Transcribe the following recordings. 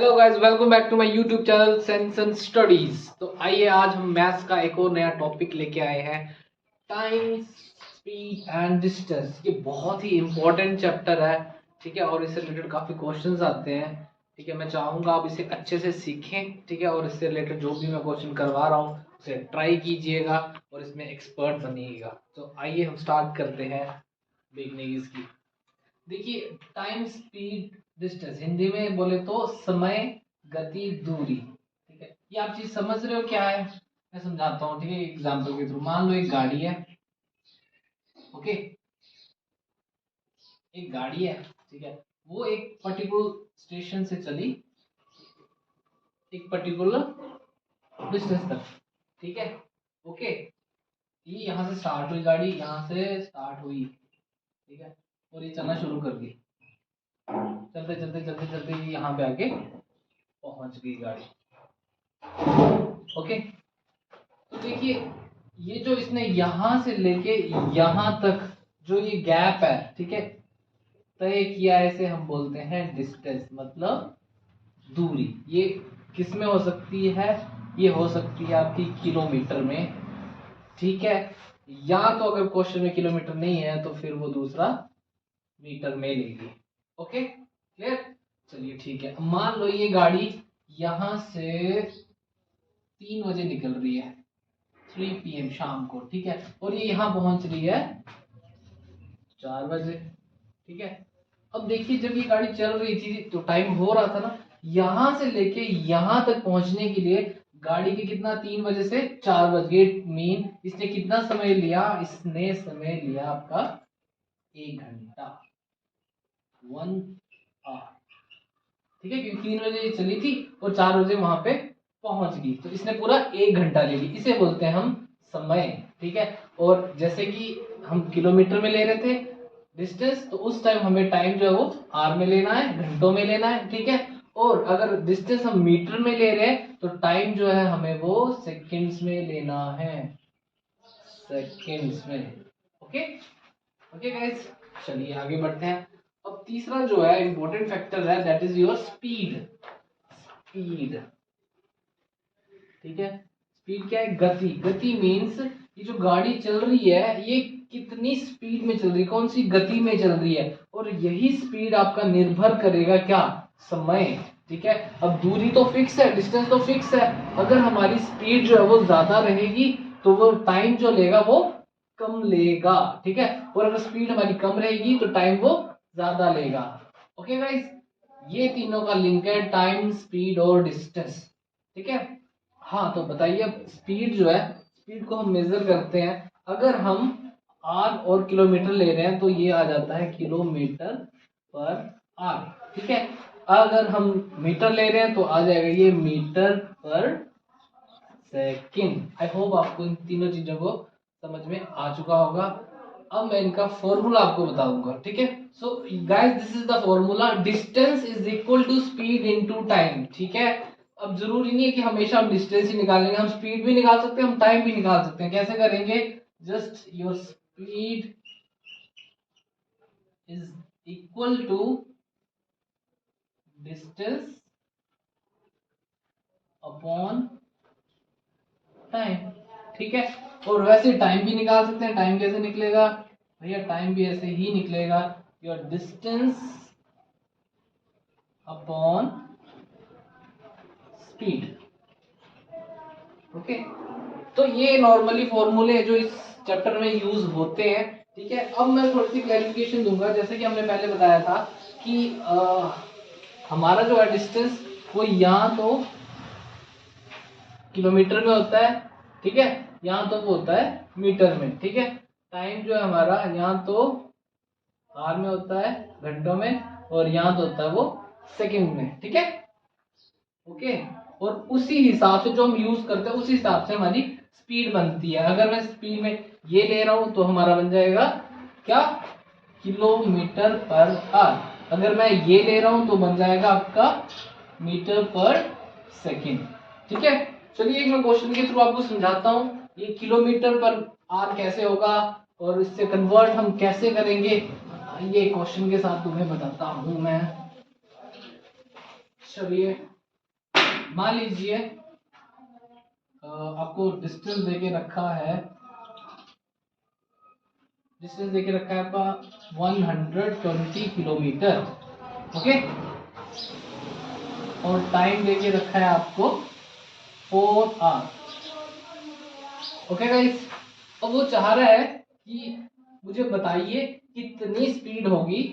Hello guys, welcome back to my YouTube channel Sense and Studies. तो आइए आज हम मैथ्स का एक और नया टॉपिक लेके आए हैं, टाइम, स्पीड एंड डिस्टेंस। ये बहुत ही इंपॉर्टेंट चैप्टर है, ठीक है। और इससे रिलेटेड काफी क्वेश्चंस आते हैं, ठीक है। मैं चाहूंगा आप इसे अच्छे से सीखें, ठीक है। और इससे रिलेटेड जो भी मैं क्वेश्चन करवा रहा हूँ उसे ट्राई कीजिएगा और इसमें एक्सपर्ट बनिएगा। तो आइए हम स्टार्ट करते हैं देखने की इसकी। देखिए, टाइम, स्पीड, डिस्टेंस, हिंदी में बोले तो समय, गति, दूरी, ठीक है। ये आप चीज समझ रहे हो क्या है? मैं समझाता हूँ, ठीक है, एग्जांपल के थ्रू। मान लो एक गाड़ी है, ओके। एक गाड़ी है, ठीक है। वो एक पर्टिकुलर स्टेशन से चली एक पर्टिकुलर डिस्टेंस तक, ठीक है, ओके। ये यहाँ से स्टार्ट हुई गाड़ी, यहाँ से स्टार्ट हुई, ठीक है। और ये चलना शुरू कर दी, चलते चलते चलते चलते ये यहाँ पे आके पहुंच गई गाड़ी, ओके। तो देखिए, ये जो इसने यहां से लेके यहां तक जो ये गैप है, ठीक है, तय किया है, इसे हम बोलते हैं डिस्टेंस, मतलब दूरी। ये किस में हो सकती है? ये हो सकती है आपकी किलोमीटर में, ठीक है। या तो अगर क्वेश्चन में किलोमीटर नहीं है तो फिर वो दूसरा मीटर में लेगी, ओके, क्लियर। चलिए ठीक है, मान लो ये गाड़ी यहां से 3 बजे निकल रही है, 3 PM शाम को, ठीक है। और ये यहाँ पहुंच रही है 4 बजे, ठीक है। अब देखिए, जब ये गाड़ी चल रही थी तो टाइम हो रहा था ना, यहां से लेके यहां तक पहुंचने के लिए गाड़ी के कितना, 3 बजे से 4 बजे, मीन इसने कितना समय लिया? इसने समय लिया आपका 1 घंटा, 1 आवर, ठीक है। क्योंकि 3 बजे चली थी और 4 बजे वहां पे पहुंच गई, तो इसने पूरा 1 घंटा ले ली। इसे बोलते हैं हम समय, ठीक है। और जैसे कि हम किलोमीटर में ले रहे थे डिस्टेंस, तो उस टाइम हमें टाइम जो है वो आर में लेना है, घंटों में लेना है, ठीक है। और अगर डिस्टेंस हम मीटर में ले रहे हैं तो टाइम जो है हमें वो सेकेंड्स में लेना है, सेकेंड्स में, ओके। ओके गाइस, चलिए आगे बढ़ते हैं। अब तीसरा जो है इंपॉर्टेंट फैक्टर है, that is your speed. Speed, ठीक है। स्पीड क्या है? गति। गति मीन्स ये जो गाड़ी चल रही है ये कितनी स्पीड में चल रही है, कौन सी गति में चल रही है। और यही स्पीड आपका निर्भर करेगा क्या? समय, ठीक है। अब दूरी तो फिक्स है, डिस्टेंस तो फिक्स है। अगर हमारी स्पीड जो है वो ज्यादा रहेगी तो वो टाइम जो लेगा वो कम लेगा, ठीक है। और अगर स्पीड हमारी कम रहेगी तो टाइम वो ज्यादा लेगा, ओके गाइस। ये तीनों का लिंक है, टाइम, स्पीड और डिस्टेंस, ठीक है। हाँ, तो बताइए, अब स्पीड जो है, स्पीड को हम मेजर करते हैं। अगर हम आर और किलोमीटर ले रहे हैं तो ये आ जाता है किलोमीटर पर आर, ठीक है। अगर हम मीटर ले रहे हैं तो आ जाएगा ये मीटर पर सेकंड। आई होप आपको इन तीनों चीजों को समझ में आ चुका होगा। अब मैं इनका फॉर्मूला आपको बताऊंगा, ठीक है। So guys, this is the formula, distance is equal to speed into time, ठीक है। अब जरूरी नहीं है कि हमेशा हम डिस्टेंस ही निकालेंगे, हम स्पीड भी निकाल सकते हैं, हम टाइम भी निकाल सकते हैं। कैसे करेंगे? Just your speed is equal to distance upon time, ठीक है। और वैसे टाइम भी निकाल सकते हैं। टाइम कैसे निकलेगा भैया? टाइम भी ऐसे ही निकलेगा, your distance upon speed, okay. तो ये नॉर्मली फॉर्मूले जो इस चैप्टर में यूज होते हैं, ठीक है। अब मैं थोड़ी सी क्लैरिफिकेशन दूंगा। जैसे कि हमने पहले बताया था कि हमारा जो है डिस्टेंस वो यहाँ तो किलोमीटर में होता है, ठीक है, यहाँ तो वो होता है मीटर में, ठीक है। टाइम जो है हमारा यहाँ तो आर में होता है, घंटों में, और यहाँ तो होता है वो सेकंड में, ठीक है, ओके। और उसी हिसाब से जो हम यूज करते हैं उसी हिसाब से हमारी स्पीड बनती है। अगर मैं स्पीड में ये ले रहा हूं तो हमारा बन जाएगा क्या? Kilometre per our. अगर मैं ये ले रहा हूं तो बन जाएगा आपका मीटर पर सेकंड, ठीक है। चलिए, एक मैं क्वेश्चन के थ्रू आपको समझाता हूं ये किलोमीटर पर आवर कैसे होगा और इससे कन्वर्ट हम कैसे करेंगे, ये क्वेश्चन के साथ तुम्हें बताता हूं मैं। चलिए मान लीजिए आपको डिस्टेंस देके रखा है, आपका 120 किलोमीटर, ओके, और टाइम देके रखा है आपको 4 आवर, ओके गाइस। अब वो चाह रहा है कि मुझे बताइए कितनी स्पीड होगी,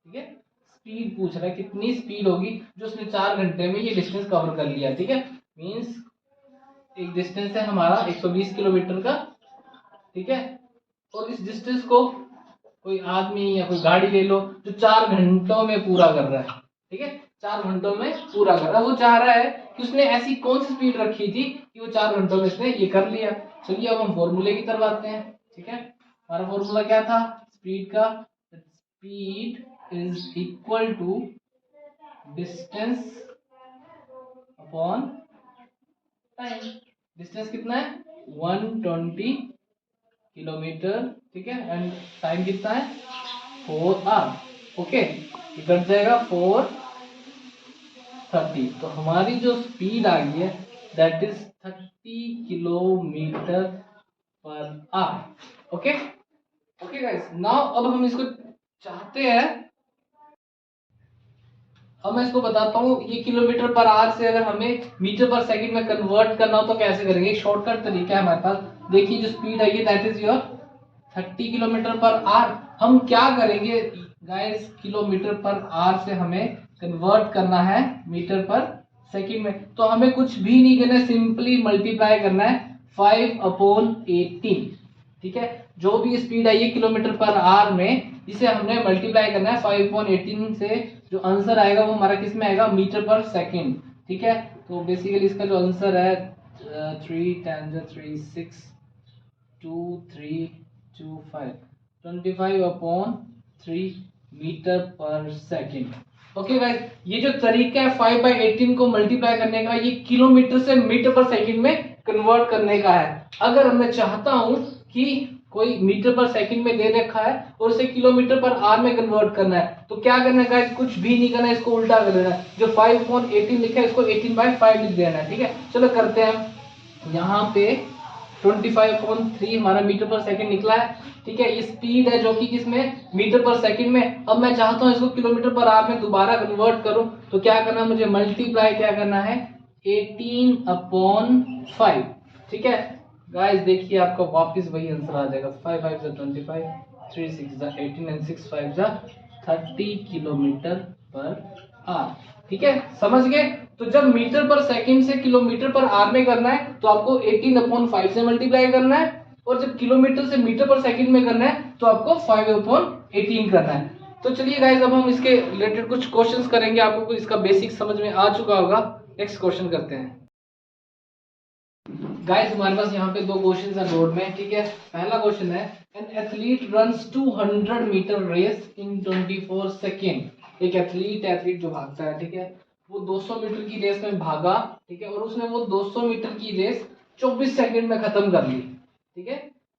ठीक है, स्पीड पूछ रहा है कितनी स्पीड होगी जो उसने 4 घंटे में ये डिस्टेंस कवर कर लिया, ठीक है। मींस एक डिस्टेंस है हमारा 120 किलोमीटर का, ठीक है, और इस डिस्टेंस को कोई आदमी या कोई गाड़ी ले लो जो 4 घंटों में पूरा कर रहा है, ठीक है, 4 घंटों में पूरा कर रहा है। वो चाह रहा है कि उसने ऐसी कौन सी स्पीड रखी थी कि वो 4 घंटों में इसने ये कर लिया। चलिए अब हम फॉर्मूले की तरफ आते हैं, ठीक है। हमारा फॉर्मूला क्या था स्पीड का? Speed is equal to distance upon time. Distance कितना है? 120 किलोमीटर, ठीक है, एंड टाइम कितना है? 4 आवर, ओके। ये कट जाएगा 430, तो हमारी जो स्पीड आ गई है that is 30 kilometre per our, okay. Okay guys, now अब हम इसको चाहते हैं, अब मैं इसको बताता हूँ ये किलोमीटर पर आवर से अगर हमें मीटर पर सेकंड में कन्वर्ट करना हो तो कैसे करेंगे। एक शॉर्टकट तरीका है हमारे पास, देखिए जो स्पीड है ये that is your 30 kilometre per our. हम क्या करेंगे गाइस, किलोमीटर पर आवर से हमें कन्वर्ट करना है मीटर पर सेकंड में, तो हमें कुछ भी नहीं करना है, सिंपली मल्टीप्लाई करना है 5/18, ठीक है। जो भी स्पीड आई है किलोमीटर पर आवर में, इसे हमने मल्टीप्लाई करना है 5/18 से, जो आंसर आएगा वो हमारा किस में आएगा? मीटर पर सेकंड, ठीक है। तो बेसिकली इसका जो आंसर है 3 × 3 6 2 3 2 5 25/3 मीटर पर सेकंड, ओके गाइस। ये जो तरीका है 5/18 को मल्टीप्लाई करने का, ये किलोमीटर से मीटर पर सेकंड में कन्वर्ट करने का है। अगर मैं चाहता हूं कि कोई मीटर पर सेकंड में दे रखा है और उसे किलोमीटर पर आवर में कन्वर्ट करना है, तो क्या करना है गाइस? कुछ भी नहीं करना है, इसको उल्टा कर देना है। जो 5/18 लिखा है इसको 18/5 लिख देना है, ठीक है। चलो करते हैं हम। यहाँ पे 25/3 हमारा मीटर पर सेकंड निकला है, ठीक है। ये स्पीड है जो कि किसमें? मीटर पर सेकंड में। अब मैं चाहता हूं इसको किलोमीटर पर आवर में दोबारा कन्वर्ट करूं, तो क्या करना है मुझे? मल्टीप्लाई क्या करना है? 18/5, ठीक है गाइस। देखिए आपका वापस वही आंसर आ जाएगा, 5 5 25, 3 6 18 एंड 6 5 30 किलोमीटर पर आवर, ठीक है। समझ गए? तो जब मीटर पर सेकंड से किलोमीटर पर आवर में करना है तो आपको 18/5 से मल्टीप्लाई करना है, और जब किलोमीटर से मीटर पर सेकंड में करना है तो आपको 5/18 करना है। तो चलिए गाइस, अब हम इसके रिलेटेड कुछ क्वेश्चंस करेंगे, आपको इसका बेसिक समझ में आ चुका होगा। नेक्स्ट क्वेश्चन करते हैं गाइस। हमारे पास यहाँ पे 2 क्वेश्चन है बोर्ड में, ठीक है। पहला क्वेश्चन है, an athlete runs 200 metre race in 24 second. एक एथलीट जो भागता है, ठीक है, वो 200 मीटर की रेस में भागा, ठीक है, और उसने वो 200 मीटर की रेस 24 सेकंड में खत्म कर ली, ठीक है।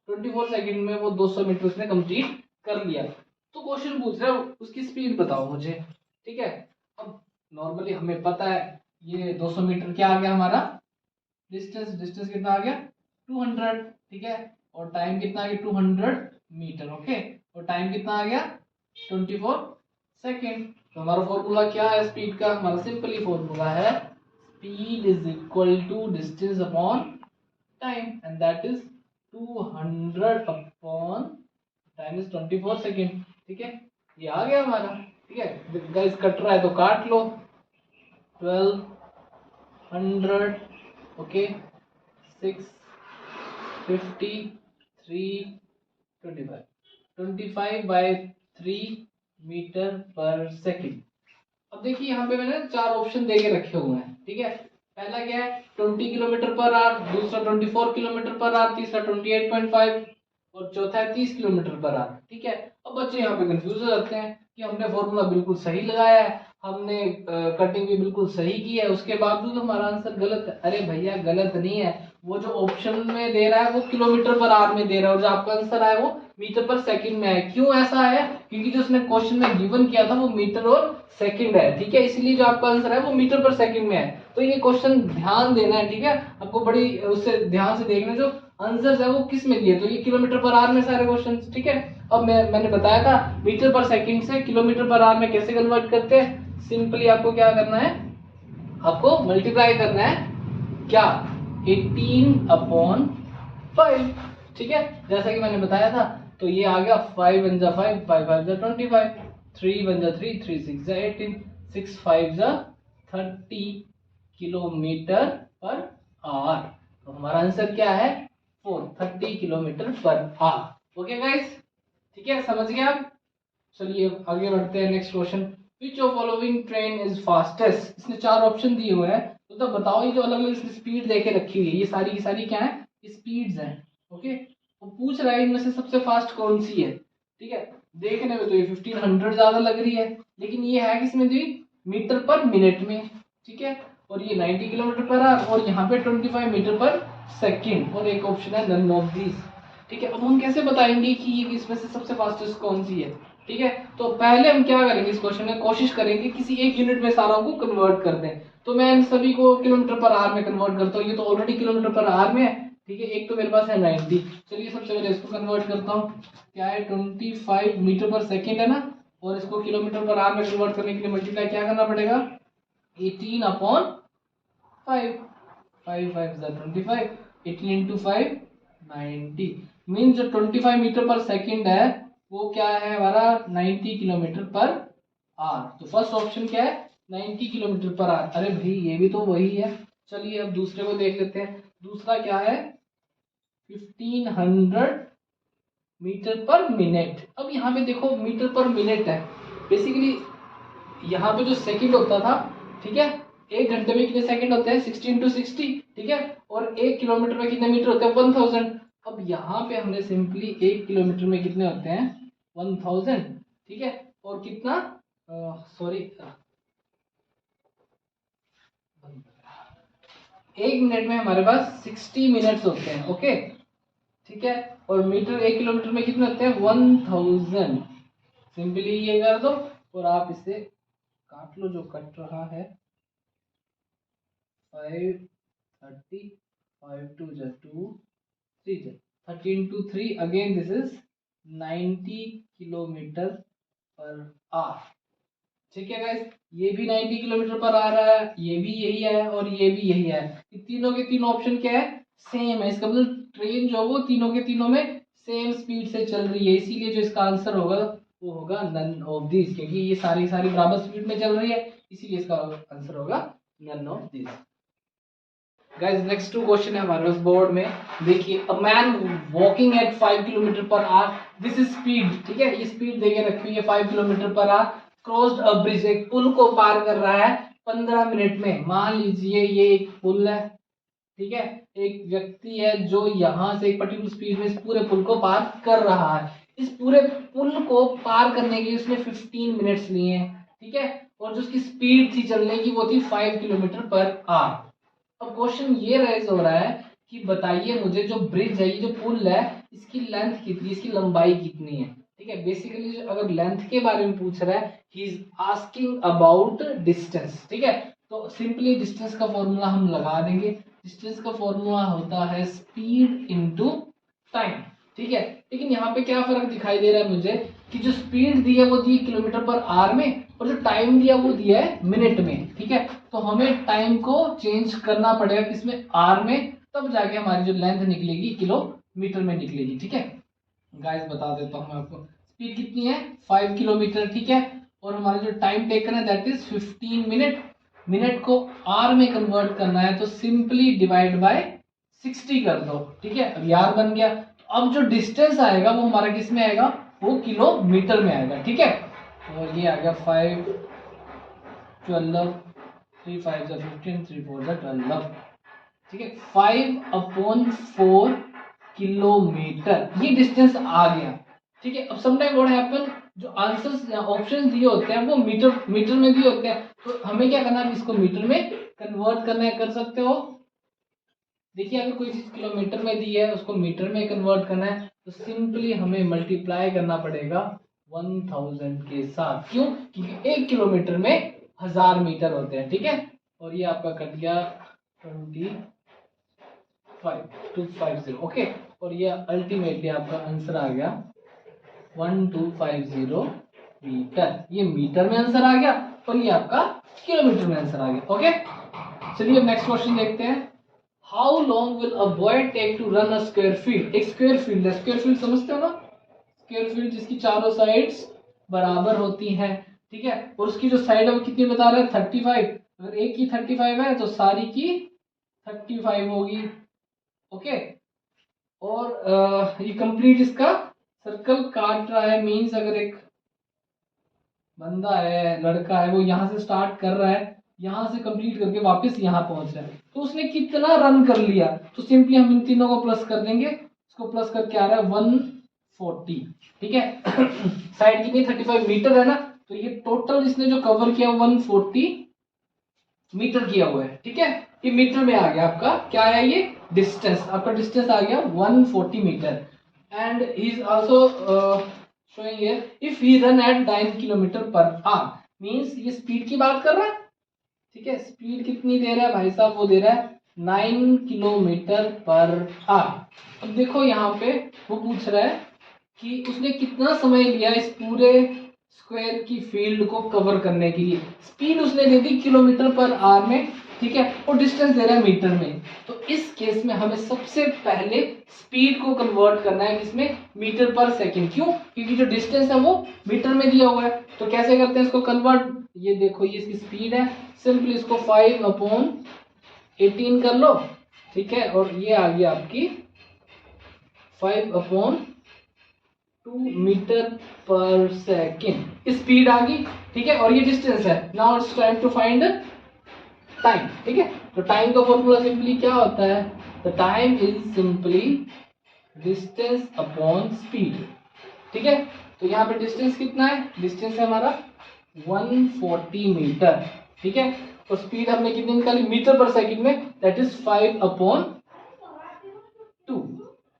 24 सेकंड में वो 200 मीटर उसने कंप्लीट कर लिया। तो क्वेश्चन पूछ रहा है उसकी स्पीड बताओ मुझे, ठीक है। अब नॉर्मली हमें पता है ये 200 मीटर क्या आ गया हमारा? डिस्टेंस कितना आ गया? 200, ठीक है, और टाइम कितना आ गया? 200 मीटर, ओके, और टाइम कितना आ गया? 24 सेकेंड। तो हमारा फॉर्मूला क्या है स्पीड का? हमारा सिंपली फॉर्मूला है speed is equal to distance upon time, and that is 200 upon time is 24 second, ठीक है। ये आ गया हमारा, ठीक है गाइस। कट रहा है तो काट लो, 1200, ओके, 6 50 3 25 25/3 मीटर पर सेकंड। अब देखिए यहाँ पे मैंने 4 ऑप्शन दे के रखे हुए हैं, ठीक है। पहला क्या है? 20 किलोमीटर पर आवर, दूसरा 24 किलोमीटर पर आवर, तीसरा 28.5, और चौथा है 30 किलोमीटर पर आवर। ठीक है, अब बच्चे यहाँ पे कंफ्यूज हो जाते हैं कि हमने फॉर्मूला बिल्कुल सही लगाया है, हमने कटिंग भी बिल्कुल सही की है, उसके बावजूद हमारा आंसर गलत है। अरे भैया गलत नहीं है, वो जो ऑप्शन में दे रहा है वो किलोमीटर पर आवर में दे रहा है और जो आपका आंसर है वो मीटर पर सेकंड में है। क्यों ऐसा है? क्योंकि जो उसने क्वेश्चन में गिवन किया था वो मीटर और सेकंड है। ठीक है, इसीलिए जो आपका आंसर है वो मीटर पर सेकंड में है। तो ये क्वेश्चन ध्यान देना है। ठीक है, आपको बड़ी उससे ध्यान से देखना जो आंसर है वो किस में दिए, तो ये किलोमीटर पर आवर में सारे क्वेश्चन। ठीक है, अब मैंने बताया था मीटर पर सेकंड से किलोमीटर पर आवर में कैसे कन्वर्ट करते हैं। सिंपली आपको क्या करना है, आपको मल्टीप्लाई करना है क्या, 18/5। ठीक है, जैसा कि मैंने बताया था, तो ये आ गया 5 1 जा 5, 5 5 जा 25, 3 1 जा 3, 3 6 जा 18, 6 5 जा 30 किलोमीटर पर आवर। तो हमारा आंसर क्या है, 430 kilometre per our. Okay guys, ठीक है, समझ गए आप। चलिए आगे बढ़ते हैं, next question. Which of following train is fastest. इसने 4 ऑप्शन दिए हुए हैं, तो बताओ ये जो अलग अलग स्पीड देके रखी हुई है ये सारी की सारी क्या है, स्पीड्स हैं। ओके, वो पूछ रहा है इनमें से सबसे फास्ट कौन सी है। ठीक है, देखने में तो ये 1500 ज्यादा लग रही है, लेकिन ये है किसमें दी, मीटर पर मिनट में। ठीक है, और ये 90 किलोमीटर पर आवर और यहाँ पे 25 मीटर पर सेकेंड, और एक ऑप्शन है नन ऑफ दीज। ठीक है, अब हम कैसे बताएंगे कि ये इसमें से सबसे फास्टेस्ट कौन सी है। ठीक है, तो पहले हम क्या करेंगे, इस क्वेश्चन में कोशिश करेंगे किसी एक यूनिट में सारा को कन्वर्ट कर दें। तो मैं इन सभी को किलोमीटर पर आवर में कन्वर्ट करता हूँ, ये तो ऑलरेडी किलोमीटर पर आवर में है। ठीक है, एक तो मेरे पास है 90, चलिए सबसे पहले इसको कन्वर्ट करता हूँ। क्या है, 25 मीटर पर सेकेंड है ना, और इसको किलोमीटर पर आवर में कन्वर्ट करने के लिए मल्टीप्लाई क्या करना पड़ेगा, 18/5, 5 5 25, 18 into 5 90, मीन जो 25 मीटर पर सेकेंड है वो क्या है हमारा 90 किलोमीटर पर आवर। तो फर्स्ट ऑप्शन क्या है, 90 किलोमीटर पर आवर। अरे भाई ये भी तो वही है। चलिए अब दूसरे को देख लेते हैं, दूसरा क्या है, 1500 मीटर पर मिनट। अब यहाँ पे देखो मीटर पर मिनट है, बेसिकली यहाँ पे जो सेकंड होता था, ठीक है, एक घंटे में कितने सेकंड होते हैं, 60 into 60। ठीक है, और एक किलोमीटर में कितने मीटर होते हैं, 1000। अब यहाँ पे हमने सिंपली एक किलोमीटर में कितने होते हैं, 1000। ठीक है, और कितना, सॉरी, एक मिनट में हमारे पास 60 मिनट्स होते हैं। ओके, ठीक है, और मीटर एक किलोमीटर में कितने होते हैं, 1000। सिंपली ये कर दो और आप इसे काट लो, जो कट रहा है 530, 5 2 जा 2, 3 जा 13 to 3, again this is 90 kilometre per our. ठीक है गाइस, ये भी 90 किलोमीटर पर आ रहा है, ये भी यही है और ये भी यही है। तीनों के तीनों ऑप्शन क्या है, सेम है। इसका मतलब ट्रेन जो वो तीनों के तीनों में सेम स्पीड से चल रही है, इसीलिए जो इसका आंसर होगा वो होगा नन ऑफ दिस, क्योंकि ये सारी सारी बराबर स्पीड में चल रही है, इसीलिए इसका आंसर होगा none of this. Guys next two question है हमारे पास बोर्ड में, देखिए, a man walking at 5 kilometre per hour, this is speed. ठीक है, ये स्पीड देके रखी हुई है 5 kilometre per our, crossed a bridge, एक पुल को पार कर रहा है 15 मिनट में। मान लीजिए ये एक पुल है, ठीक है, एक व्यक्ति है जो यहाँ से एक पर्टिकुलर स्पीड में इस पूरे पुल को पार कर रहा है। इस पूरे पुल को पार करने के लिए उसने 15 मिनट्स लिए हैं। ठीक है, और जो उसकी स्पीड थी चलने की वो थी 5 किलोमीटर पर आवर। अब क्वेश्चन ये रेज हो रहा है कि बताइए मुझे, जो ब्रिज है, ये जो पुल है, इसकी लेंथ कितनी, इसकी लंबाई कितनी है। ठीक है, बेसिकली अगर लेंथ के बारे में पूछ रहा है, he is asking about distance. ठीक है, तो सिंपली डिस्टेंस का फॉर्मूला हम लगा देंगे। डिस्टेंस का फॉर्मूला होता है स्पीड इनटू टाइम। ठीक है, लेकिन यहाँ पे क्या फर्क दिखाई दे रहा है मुझे, कि जो स्पीड दी है वो दी किलोमीटर पर आवर में, और जो टाइम दिया वो दिया है मिनट में। ठीक है, तो हमें टाइम को चेंज करना पड़ेगा किसमें, आर में, तब जाके हमारी जो लेंथ निकलेगी किलोमीटर में निकलेगी। ठीक है गाइस, बता देता हूँ मैं आपको, स्पीड कितनी है 5 किलोमीटर। ठीक है, और हमारा जो टाइम टेकन है दैट इज 15 मिनट। मिनट को आर में कन्वर्ट करना है तो सिंपली डिवाइड बाय 60 कर दो। ठीक है, अब आर बन गया। तो अब जो डिस्टेंस आएगा वो हमारा किस में आएगा, वो किलोमीटर में आएगा। ठीक है, और ये आ गया 5 12, 3 5 15, 3 4 12। ठीक है, 5/4 किलोमीटर, ये डिस्टेंस आ गया। ठीक है, अब समटाइम व्हाट हैपन, जो आंसर्स ऑप्शन दिए होते हैं वो मीटर में दिए होते हैं, तो हमें क्या करना है, इसको मीटर में कन्वर्ट करना है। कर सकते हो, देखिए अगर कोई चीज किलोमीटर में दी है उसको मीटर में कन्वर्ट करना है तो सिंपली हमें मल्टीप्लाई करना पड़ेगा 1000 के साथ। क्यों? क्योंकि 1 किलोमीटर में 1000 मीटर होते हैं। ठीक है, और ये आपका कट गया 25250। ओके, और ये अल्टीमेटली आपका आंसर आ गया 1250 मीटर। ये मीटर में आंसर आ गया और ये आपका किलोमीटर में आंसर आ गया। ओके, चलिए अब नेक्स्ट क्वेश्चन देखते हैं। How long will a boy take to run a square field? एक स्क्वायर फील्ड है, स्क्वायर फील्ड समझते हो ना, स्क्वायर फील्ड जिसकी चारों साइड्स बराबर होती हैं। ठीक है, और उसकी जो साइड है वो कितनी बता रहा है, 35। अगर एक की 35 है तो सारी की 35 होगी। ओके, और ये कंप्लीट इसका सर्कल काट रहा है, मीन्स अगर एक बंदा है, लड़का है, वो यहाँ से स्टार्ट कर रहा है, यहाँ से कंप्लीट करके वापस यहाँ पहुंच रहा है, तो उसने कितना रन कर लिया, तो सिंपली हम इन तीनों को प्लस कर देंगे। इसको प्लस करके आ रहा है 140। ठीक है साइड कितनी 35 मीटर है ना, तो ये टोटल इसने जो कवर किया 140 मीटर किया हुआ है। ठीक है, ये मीटर में आ गया आपका, क्या है ये डिस्टेंस, आपका डिस्टेंस आ गया 140 metre. And he is also showing here if he run at 9 kilometre per hour, means ये स्पीड की बात कर रहा है। ठीक है, स्पीड कितनी दे रहा है भाई साहब, वो दे रहा है 9 किलोमीटर पर आवर। अब देखो यहाँ पे वो पूछ रहा है कि उसने कितना समय लिया इस पूरे स्क्वायर की फील्ड को कवर करने के लिए। स्पीड उसने दे दी किलोमीटर पर आवर में, ठीक है, और डिस्टेंस दे रहा है मीटर में। तो इस केस में हमें सबसे पहले स्पीड को कन्वर्ट करना है इसमें मीटर पर सेकंड। क्यों? क्योंकि जो डिस्टेंस है वो मीटर में दिया हुआ है। तो कैसे करते हैं इसको कन्वर्ट, ये देखो ये इसकी स्पीड है, सिंपली इसको 5/18 कर लो। ठीक है, और ये आ गई आपकी 5/2 मीटर पर सेकेंड स्पीड आ गई। ठीक है, और ये डिस्टेंस है। Now it's time to find time. ठीक है, तो टाइम का फॉर्मूला सिंपली क्या होता है, the time is simply distance upon speed. ठीक है, तो यहाँ पे डिस्टेंस कितना है, डिस्टेंस है हमारा 140 मीटर। ठीक है, और स्पीड हमने कितनी निकाली मीटर पर सेकंड में, दैट इज 5/2।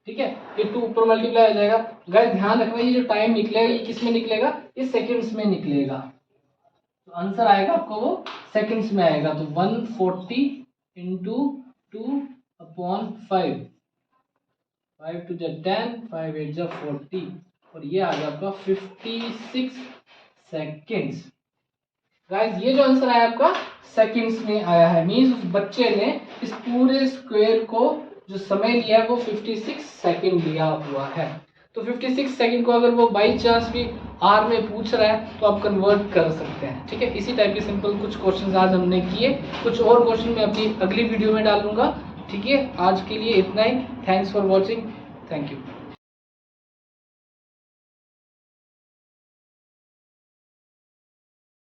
ठीक है, ये 2 ऊपर मल्टीप्लाई हो जाएगा। गाइस ध्यान रखना, ये जो टाइम निकलेगा ये किस में निकलेगा, ये सेकंड्स में निकलेगा। तो आंसर आएगा आपको वो सेकंड्स में आएगा। तो 140 इंटू 2/5, 5 to the 10, 5 8 जा 40, और ये आ गया आपका 56 सेकेंड्स। गाइस ये जो आंसर आया आपका सेकंड्स में आया है, मींस उस बच्चे ने इस पूरे स्क्वायर को जो समय लिया है वो 56 सेकंड लिया हुआ है। तो 56 सेकंड को अगर वो बाई चांस भी आर में पूछ रहा है तो आप कन्वर्ट कर सकते हैं। ठीक है, इसी टाइप के सिंपल कुछ क्वेश्चंस आज हमने किए, कुछ और क्वेश्चन मैं अपनी अगली वीडियो में डालूंगा। ठीक है, आज के लिए इतना ही। Thanks for watching, thank you.